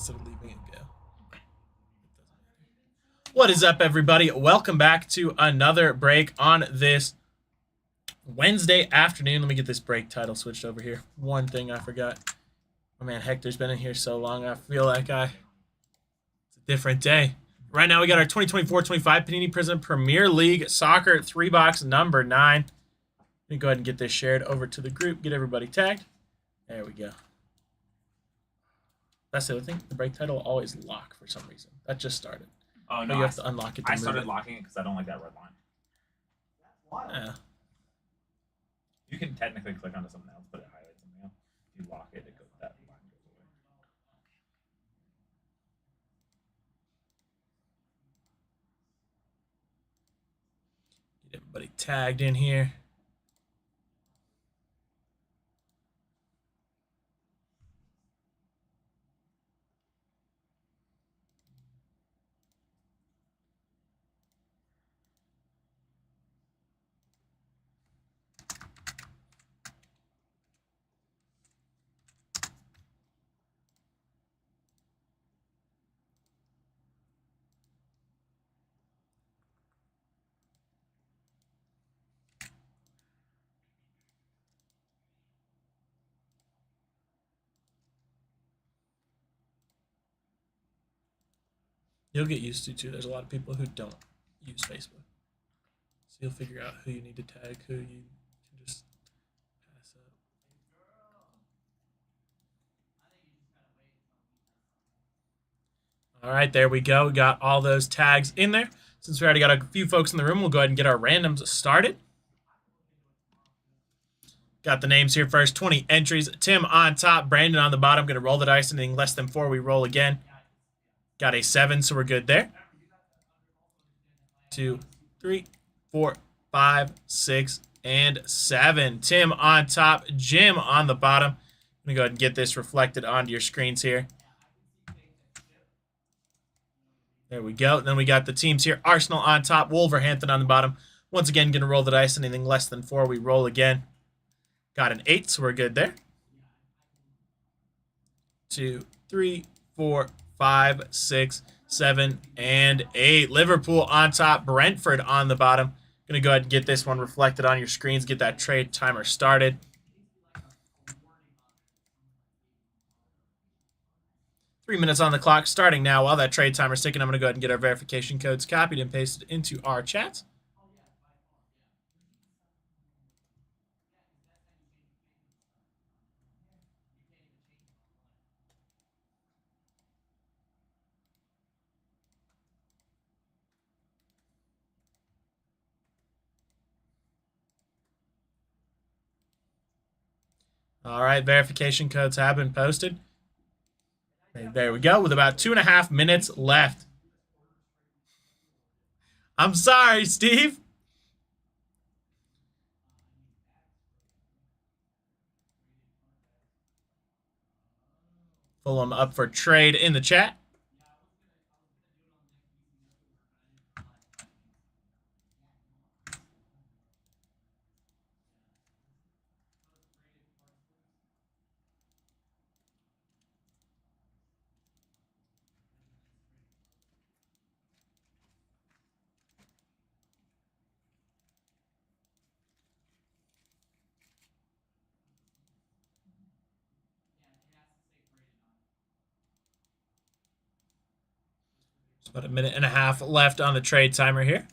instead of leaving it go. What is up, everybody? Welcome back to another break on this Wednesday afternoon. Let me get this break title switched over here. One thing I forgot. Oh man, Hector's been in here so long. I feel like it's a different day. Right now we got our 2024-25 Panini Prizm Premier League Soccer 3-box number 9. Let me go ahead and get this shared over to the group. Get everybody tagged. There we go. That's the other thing. The break title will always lock for some reason. That just started. Oh no! You have to unlock it. I started locking it because I don't like that red line. Yeah. You can technically click onto something else, but it highlights something else. If you lock it, it goes that line goes away. Get everybody tagged in here. You'll get used to too. There's a lot of people who don't use Facebook, so you'll figure out who you need to tag, who you can just pass up. All right, there we go. We got all those tags in there. Since we already got a few folks in the room, we'll go ahead and get our randoms started. Got the names here first. 20 entries. Tim on top, Brandon on the bottom. Going to roll the dice. Anything less than 4, we roll again. Got a 7, so we're good there. 2, 3, 4, 5, 6, and 7. Tim on top, Jim on the bottom. I'm going to go ahead and get this reflected onto your screens here. There we go. Then we got the teams here. Arsenal on top, Wolverhampton on the bottom. Once again, going to roll the dice. Anything less than 4, we roll again. Got an 8, so we're good there. 2, 3, 4, 5, 6, 7, and 8. Liverpool on top, Brentford on the bottom. Going to go ahead and get this one reflected on your screens. Get that trade timer started. Three minutes on the clock, starting now. While that trade timer's ticking, I'm going to go ahead and get our verification codes copied and pasted into our chat. All right, verification codes have been posted. There we go, with about 2.5 minutes left. I'm sorry, Steve. Pull them up for trade in the chat. There's about 1.5 minutes left on the trade timer here.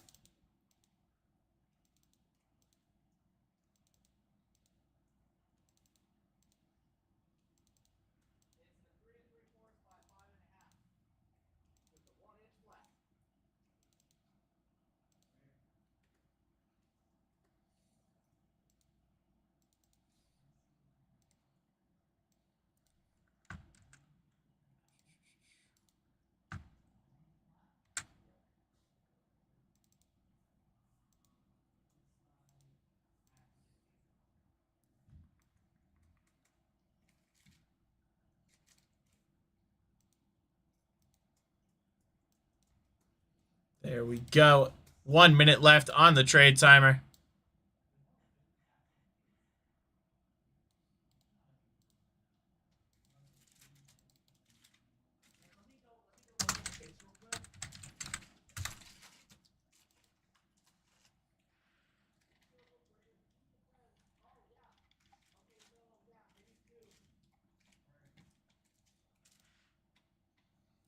There we go. 1 minute left on the trade timer.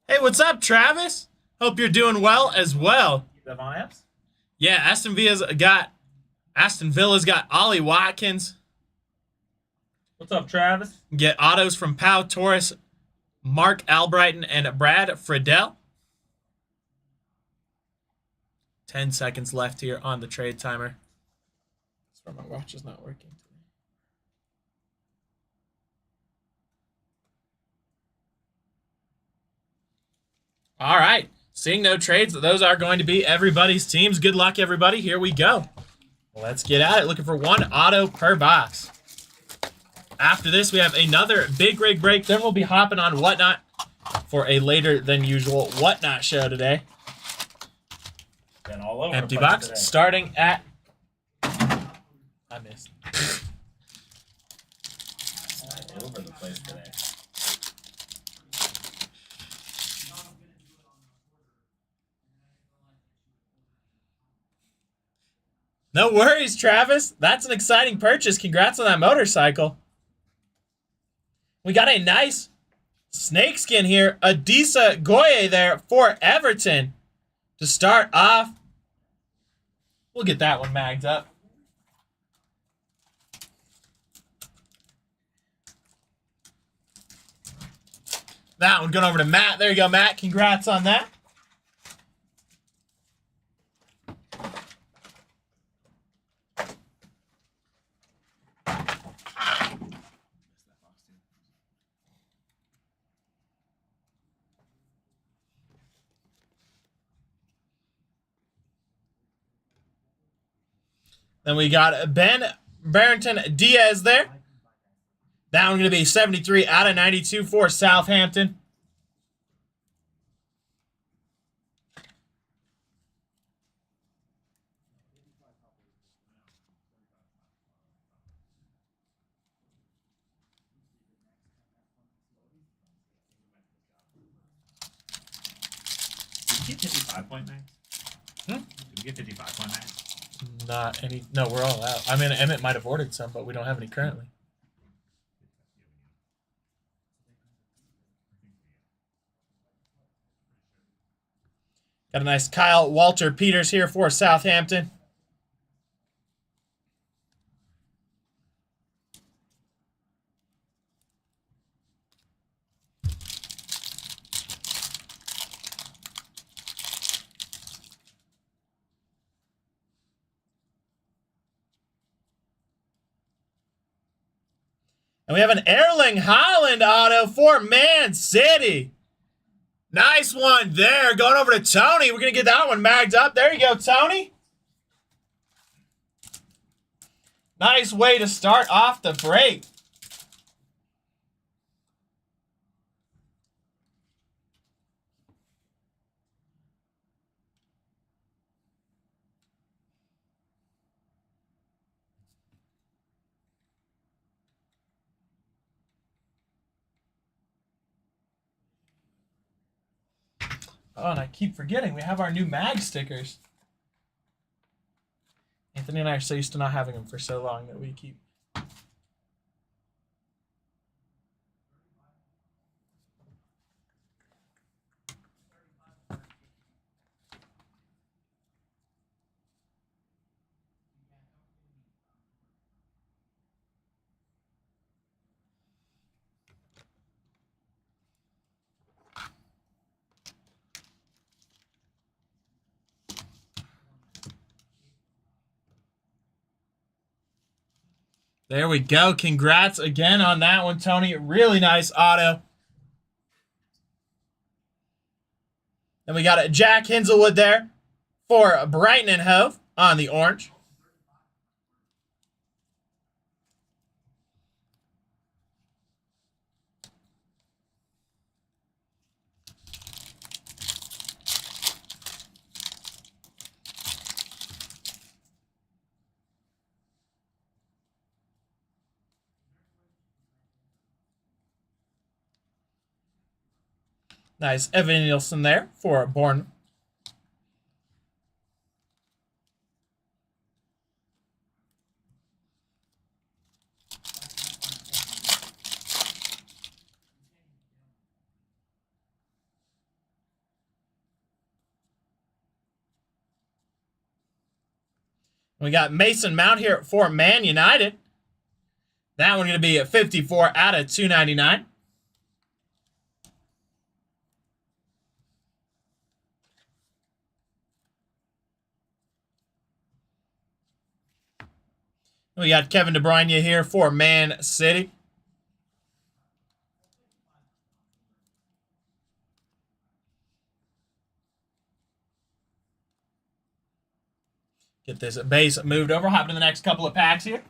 Hey, what's up, Travis? Hope you're doing well as well. Devon Epps? Yeah, Aston Villa's got Ollie Watkins. What's up, Travis? Get autos from Pau Torres, Mark Albrighton, and Brad Friedel. 10 seconds left here on the trade timer. That's why my watch is not working. All right. Seeing no trades, those are going to be everybody's teams. Good luck, everybody. Here we go. Let's get at it. Looking for one auto per box. After this, we have another big rig break. Then we'll be hopping on Whatnot for a later than usual Whatnot show today. Been all over Empty the place box today. starting at... I missed. All over the place today. No worries, Travis. That's an exciting purchase. Congrats on that motorcycle. We got a nice snakeskin here. Adisa Goye there for Everton to start off. We'll get that one magged up. That one going over to Matt. There you go, Matt. Congrats on that. Then we got Ben Barrington Diaz there. That one going to be 73 out of 92 for Southampton. Did you get 55.9? Hmm? Did you get 55.9? Not any. No, we're all out. I mean, Emmett might have ordered some, but we don't have any currently. Got a nice Kyle Walter Peters here for Southampton. And we have an Erling Haaland auto for Man City. Nice one there. Going over to Tony. We're going to get that one magged up. There you go, Tony. Nice way to start off the break. Oh, and I keep forgetting. We have our new mag stickers. Anthony and I are so used to not having them for so long that we keep... There we go. Congrats again on that one, Tony. Really nice auto. Then we got a Jack Hinzelwood there for Brighton and Hove on the orange. Nice Evan Nielsen there for Bournemouth. We got Mason Mount here for Man United. That one going to be a 54 out of 299. We got Kevin De Bruyne here for Man City. Get this base moved over. Hop to the next couple of packs here.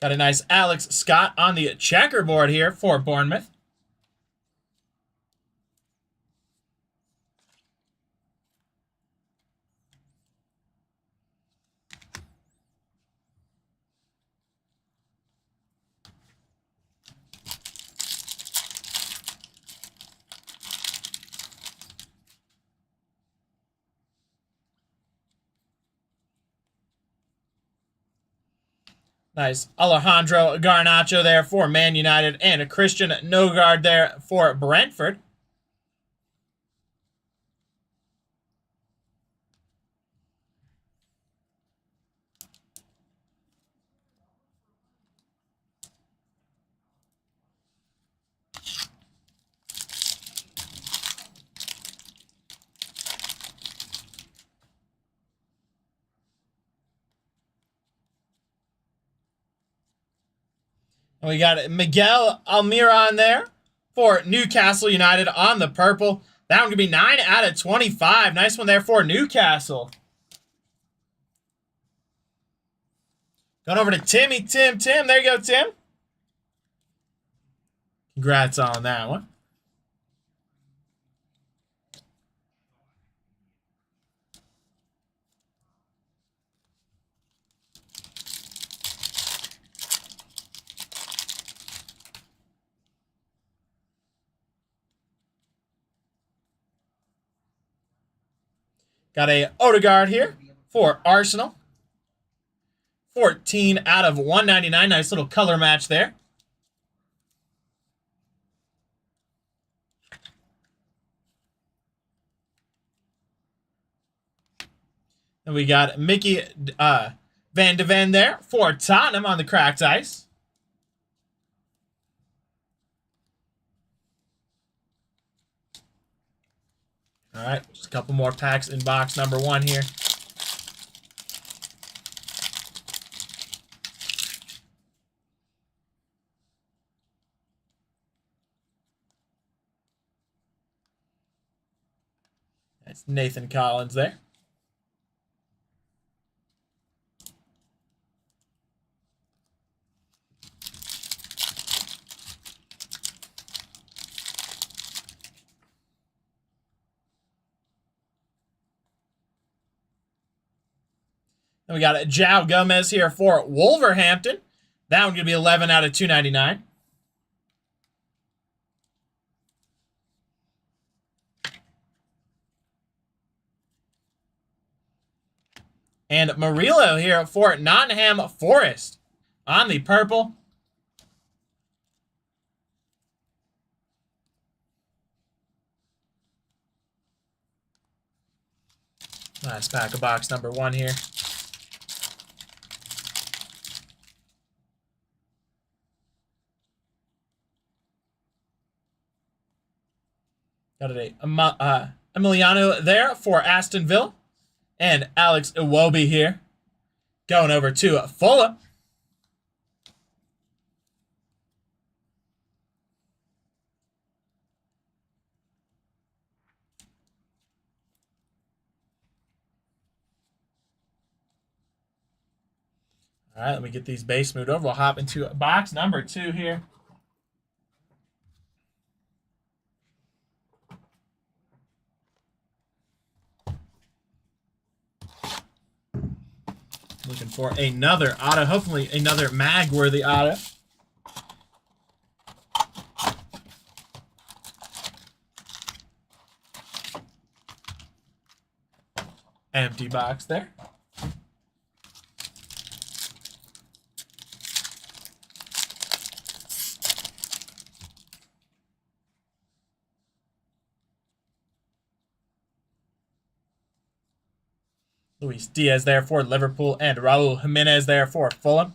Got a nice Alex Scott on the checkerboard here for Bournemouth. Nice Alejandro Garnacho there for Man United, and a Christian Nogard there for Brentford. And we got Miguel Almiron there for Newcastle United on the purple. That one could be 9 out of 25. Nice one there for Newcastle. Going over to Tim. There you go, Tim. Congrats on that one. Got a Odegaard here for Arsenal. 14 out of 199. Nice little color match there. And we got Mickey Van de Ven there for Tottenham on the cracked ice. All right, just a couple more packs in box number 1 here. That's Nathan Collins there. Then we got João Gomez here for Wolverhampton. That one going to be 11 out of 299. And Murillo here for Nottingham Forest on the purple. Last pack of box number 1 here. Got a Emiliano there for Aston Villa. And Alex Iwobi here. Going over to Fulham. All right, let me get these base moved over. We'll hop into box number 2 here. Looking for another auto, hopefully another mag-worthy auto. Empty box there. Luis Diaz there for Liverpool and Raul Jimenez there for Fulham.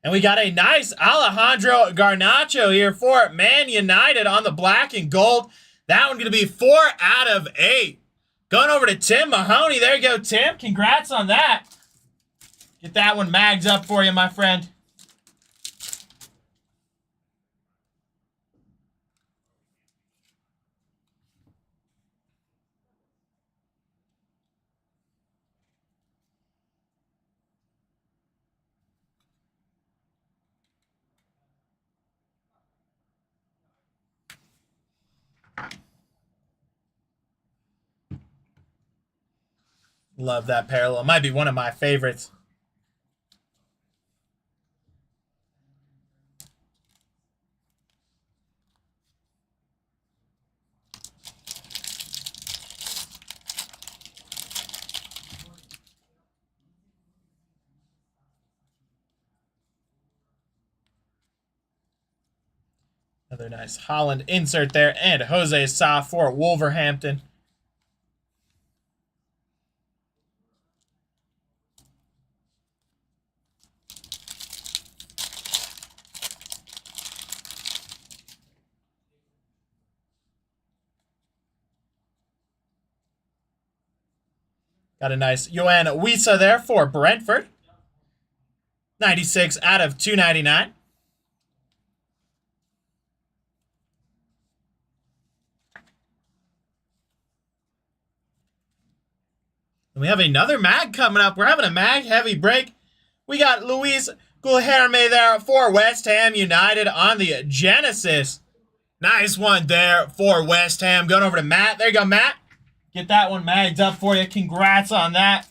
And we got a nice Alejandro Garnacho here for Man United on the black and gold. That one going to be 4 out of 8. Going over to Tim Mahoney. There you go, Tim. Congrats on that. Get that one magged up for you, my friend. Love that parallel. Might be one of my favorites. Another nice Holland insert there. And Jose Sa for Wolverhampton. Got a nice Yoann Wissa there for Brentford. 96 out of 299. And we have another mag coming up. We're having a mag heavy break. We got Luis Guilherme there for West Ham United on the Genesis. Nice one there for West Ham. Going over to Matt. There you go, Matt. Get that one magged up for you. Congrats on that.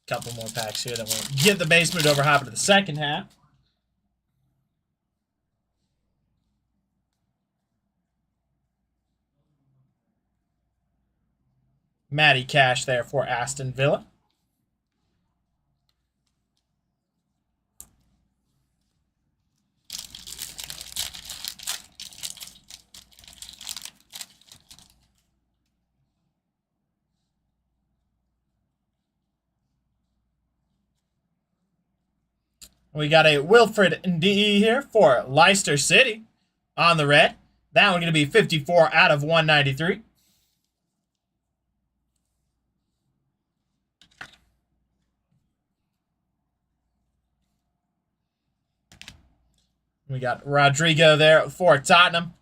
Couple more packs here, then we'll get the basement over, hop into the second half. Matty Cash there for Aston Villa. We got a Wilfred Ndidi here for Leicester City on the red. That one going to be 54 out of 193. We got Rodrigo there for Tottenham.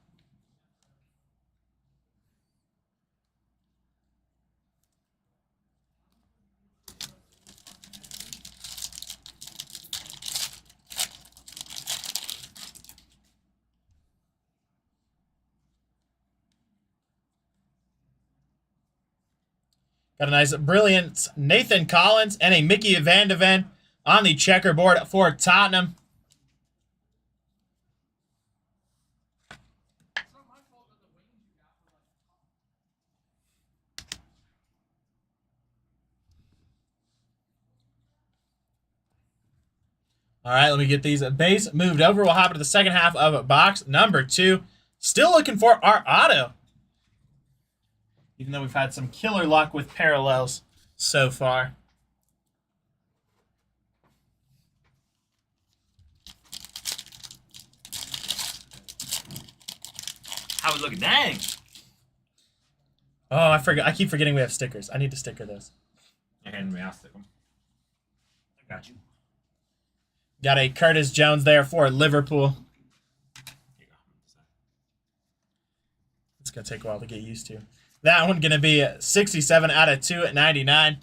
Got a nice, brilliant Nathan Collins and a Mickey Van de Ven on the checkerboard for Tottenham. All right, let me get these base moved over. We'll hop into the second half of box number 2. Still looking for our auto. Even though we've had some killer luck with parallels so far. How we looking? Dang. Oh, I forgot. I keep forgetting we have stickers. I need to sticker those. You're handing me, I'll stick them. I got you. Got a Curtis Jones there for Liverpool. It's going to take a while to get used to. That one going to be 67 out of 299.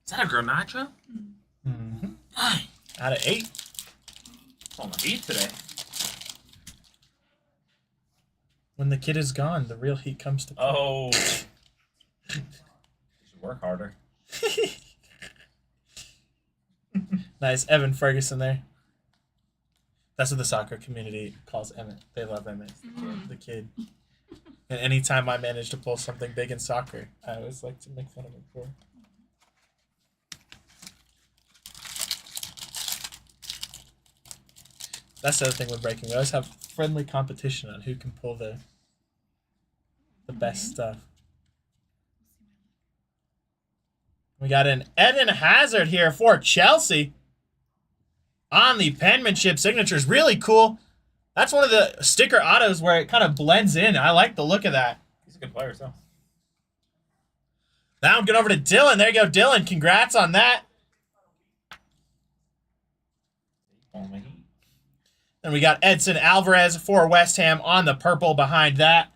Is that a Garnacho? Mm-hmm. Out of 8. It's on the heat today. When the kid is gone, the real heat comes to play. Oh. You should work harder. Nice. Evan Ferguson there. That's what the soccer community calls Emmett. They love Emmett, the kid. And anytime I manage to pull something big in soccer, I always like to make fun of him for it. That's the other thing with breaking. We always have friendly competition on who can pull the best stuff. We got an Eden Hazard here for Chelsea. On the penmanship signatures. Really cool. That's one of the sticker autos where it kind of blends in. I like the look of that. He's a good player, so. Now I'm going over to Dylan. There you go, Dylan. Congrats on that. Then we got Edson Alvarez for West Ham on the purple behind that. I'm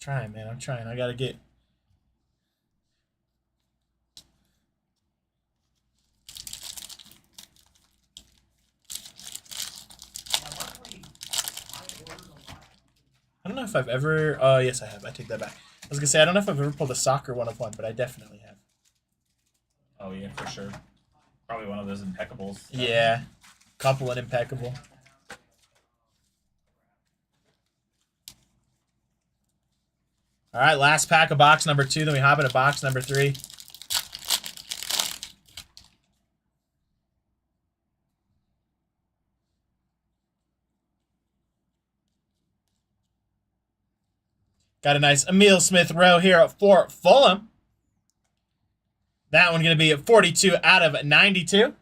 trying, man. I'm trying. I got to get... I don't know if I've ever... Oh, yes, I have. I take that back. I was going to say, I don't know if I've ever pulled a soccer 1-of-1, but I definitely have. Oh, yeah, for sure. Probably one of those impeccables. Yeah. Couple and impeccable. All right, last pack of box number 2. Then we hop into box number 3. Got a nice Emile Smith-Rowe here for Fulham. That one going to be a 42 out of 92.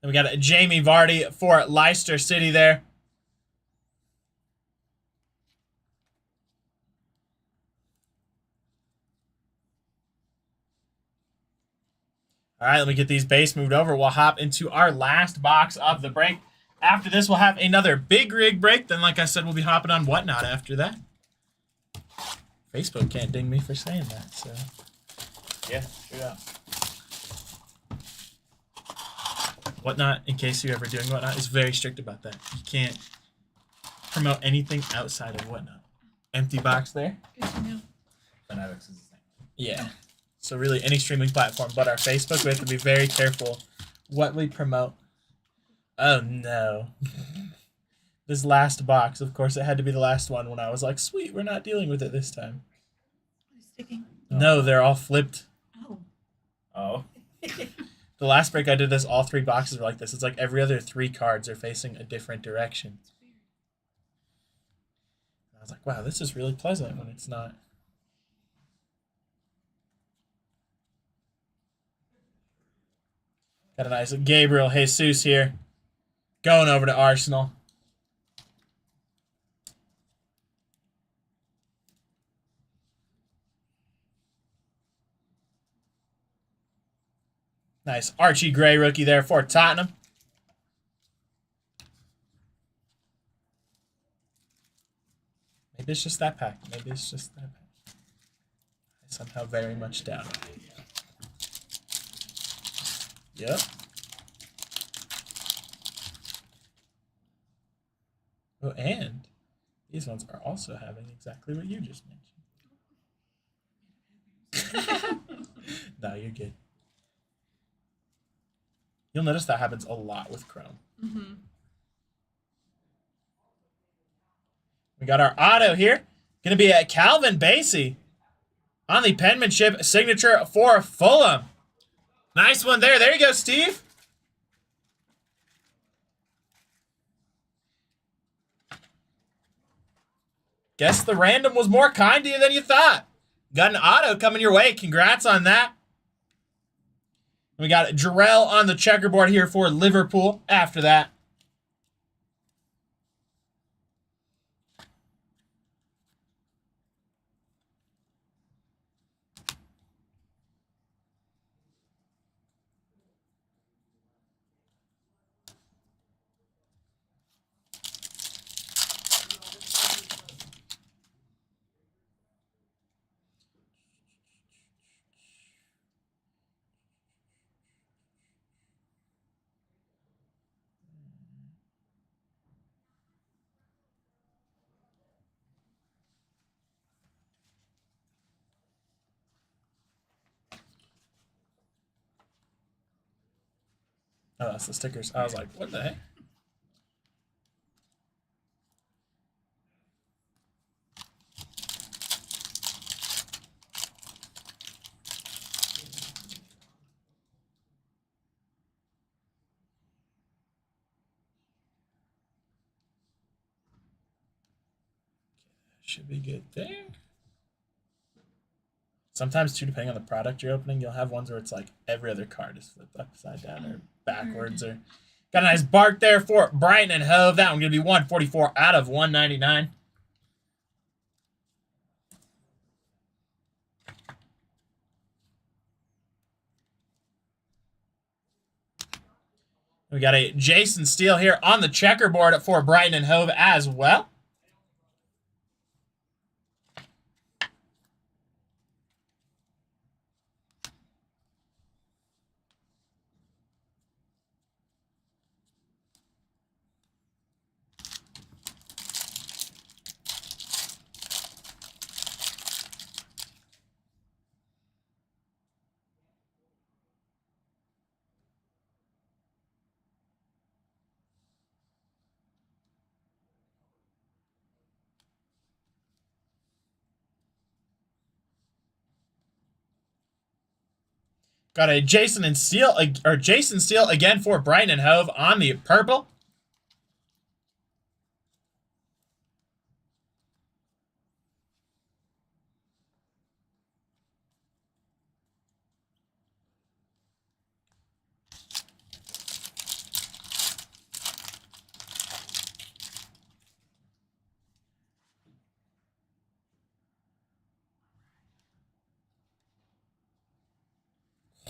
Then we got a Jamie Vardy for Leicester City there. All right, let me get these base moved over. We'll hop into our last box of the break. After this, we'll have another big rig break. Then, like I said, we'll be hopping on Whatnot after that. Facebook can't ding me for saying that, so. Yeah, shoot out. Whatnot, in case you're ever doing Whatnot, is very strict about that. You can't promote anything outside of Whatnot. Empty box there. Good to know. Fanatics is the same. Yeah. So really, any streaming platform but our Facebook, we have to be very careful what we promote. Oh, no. This last box, of course, it had to be the last one when I was like, sweet, we're not dealing with it this time. Sticking. No, they're all flipped. Oh. Oh. The last break I did this, all 3 boxes were like this. It's like every other 3 cards are facing a different direction. I was like, wow, this is really pleasant when it's not. Got a nice Gabriel Jesus here. Going over to Arsenal. Nice Archie Gray rookie there for Tottenham. Maybe it's just that pack. Maybe it's just that pack. I somehow very much doubt it. Yep. Oh, and these ones are also having exactly what you just mentioned. No, you're good. You'll notice that happens a lot with Chrome. Mm-hmm. We got our auto here. Going to be a Calvin Basie on the penmanship signature for Fulham. Nice one there. There you go, Steve. Guess the random was more kind to you than you thought. Got an auto coming your way. Congrats on that. We got Jarrell on the checkerboard here for Liverpool after that. Oh, that's the stickers. I was like, what the heck? Should be good there. Sometimes, too, depending on the product you're opening, you'll have ones where it's like every other card is flipped upside down or backwards. Or got a nice bark there for Brighton and Hove. That one going to be 144 out of 199. We got a Jason Steele here on the checkerboard for Brighton and Hove as well. Got a Jason Steele again for Brighton and Hove on the purple.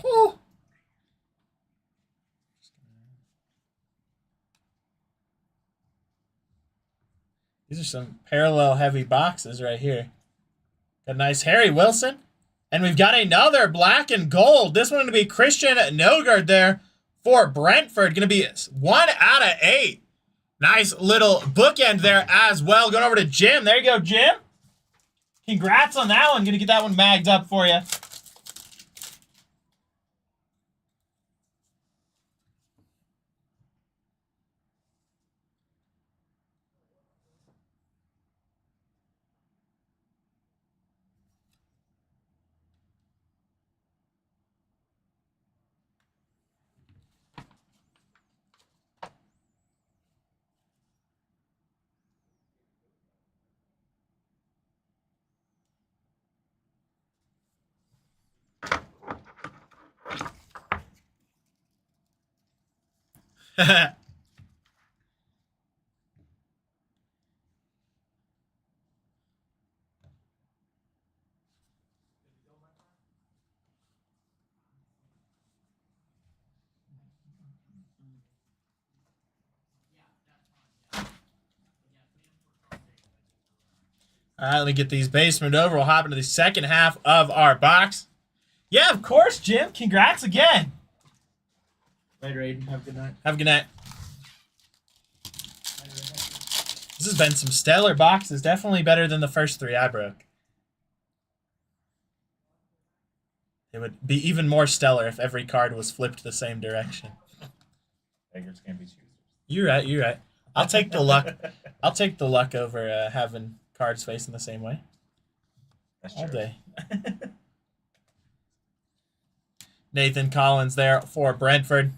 Whew. These are some parallel heavy boxes right here. Got a nice Harry Wilson. And we've got another black and gold. This one going to be Christian Nogard there for Brentford. Going to be 1 out of 8. Nice little bookend there as well. Going over to Jim. There you go, Jim. Congrats on that one. Going to get that one bagged up for you. All right, let me get these basement over. We'll hop into the second half of our box. Yeah, of course, Jim. Congrats again. Later, Aiden. Have a good night. Have a good night. This has been some stellar boxes. Definitely better than the first 3 I broke. It would be even more stellar if every card was flipped the same direction. Beggars can't be choosers. You're right. You're right. I'll take the luck. I'll take the luck over having cards facing the same way. That's All true. day. Nathan Collins there for Brentford.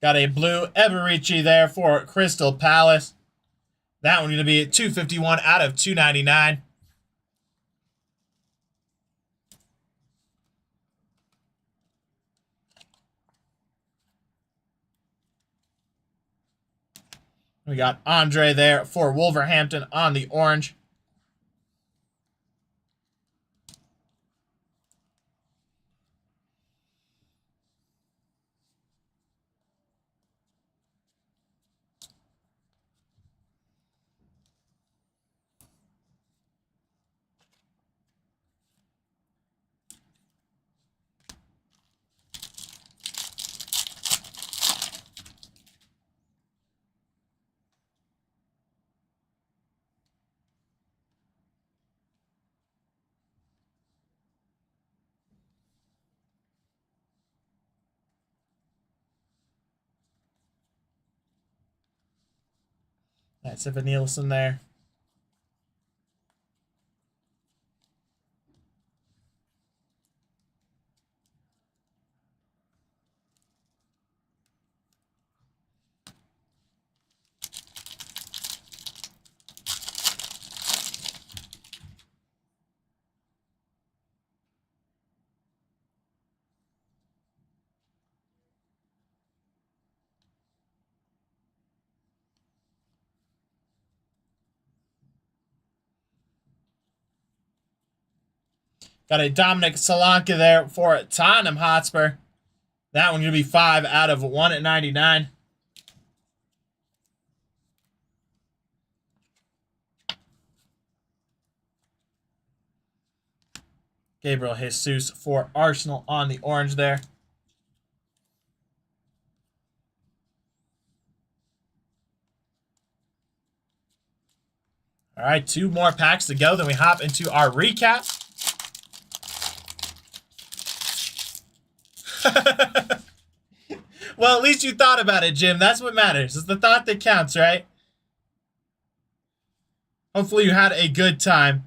Got a blue Eberici there for Crystal Palace. That one going to be at 251 out of 299. We got Andre there for Wolverhampton on the orange. That's Evan Nielsen there. Got a Dominic Solanke there for Tottenham Hotspur. That one going to be 5 out of 199. Gabriel Jesus for Arsenal on the orange there. All right, 2 more packs to go. Then we hop into our recap. Well, at least you thought about it, Jim. That's what matters. It's the thought that counts, right? Hopefully you had a good time.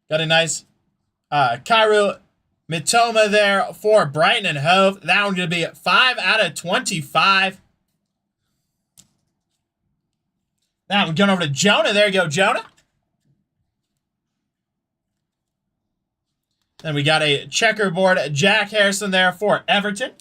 Got a nice Cairo Mitoma there for Brighton and Hove. That one's going to be 5 out of 25. Now we're going over to Jonah. There you go, Jonah. Then we got a checkerboard Jack Harrison there for Everton.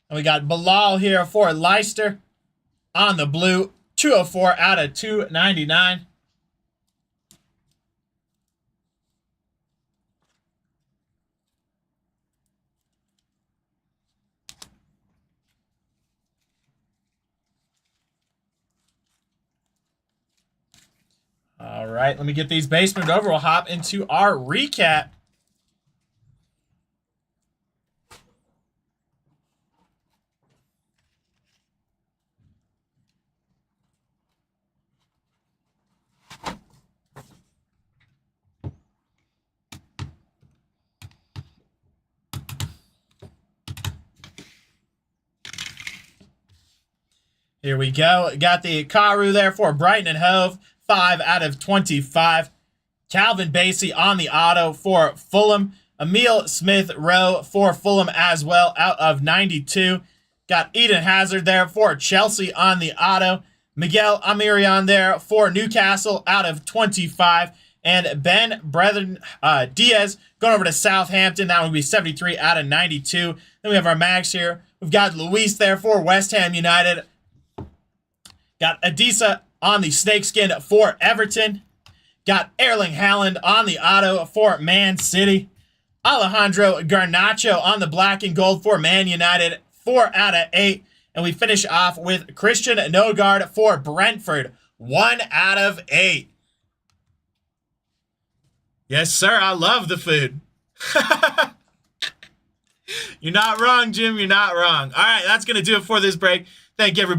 And we got Bilal here for Leicester on the blue. 204 out of 299. All right, let me get these base moved over. We'll hop into our recap. Here we go. Got the Karu there for Brighton and Hove. 5 out of 25. Calvin Bassey on the auto for Fulham. Emil Smith-Rowe for Fulham as well, out of 92. Got Eden Hazard there for Chelsea on the auto. Miguel Amirion there for Newcastle, out of 25. And Ben Brethren Diaz going over to Southampton. That would be 73 out of 92. Then we have our mags here. We've got Luis there for West Ham United. Got Adisa on the snakeskin for Everton. Got Erling Haaland on the auto for Man City. Alejandro Garnacho on the black and gold for Man United. 4 out of 8. And we finish off with Christian Nogard for Brentford. 1 out of 8. Yes, sir. I love the food. You're not wrong, Jim. You're not wrong. All right, that's going to do it for this break. Thank you, everybody.